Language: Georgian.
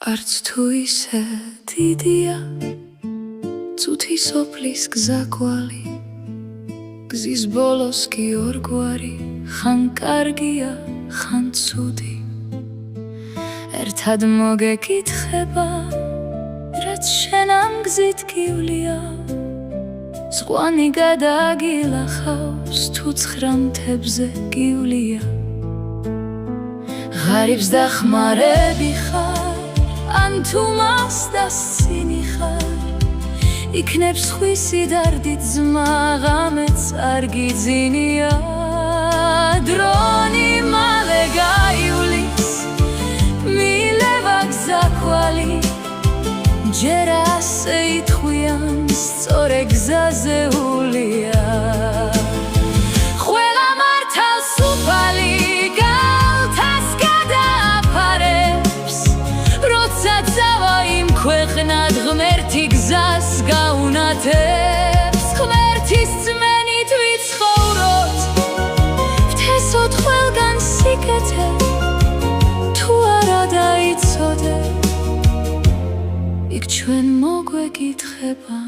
არც თუ ისე დიდია წუთი სოფლის გზაკვალი გზის ბოლოს კი ორგვარი ხან კარგია ხან ცუდი ერთად მოგეკითხება რაც შენ ამ გზით გივლია ზღვანი გადაგილახავს თუ ცხრა მთებზე გივლია ღარიბს დახმარები ხარ ან თუ მას დასცინი ხარ იქნებ სხვისი დარდით ძმა ღამეც არ გიძინია დრონი მალე გაივლის მილევა გზაკვალი ჯერ ასე ითხვიან სწორე გზაზე ულია ყველა მართალს უფალი გალთას გადააფარებს როცა წავა იმ ქვეყნად ღმერთი გზას გაუნათებს ღმერთის ძმენით ვიცხოვროთ ვთესოთ ყველგან სიკეთე თუ არა დაიცოდე იქ ჩვენ მოგვეკითხება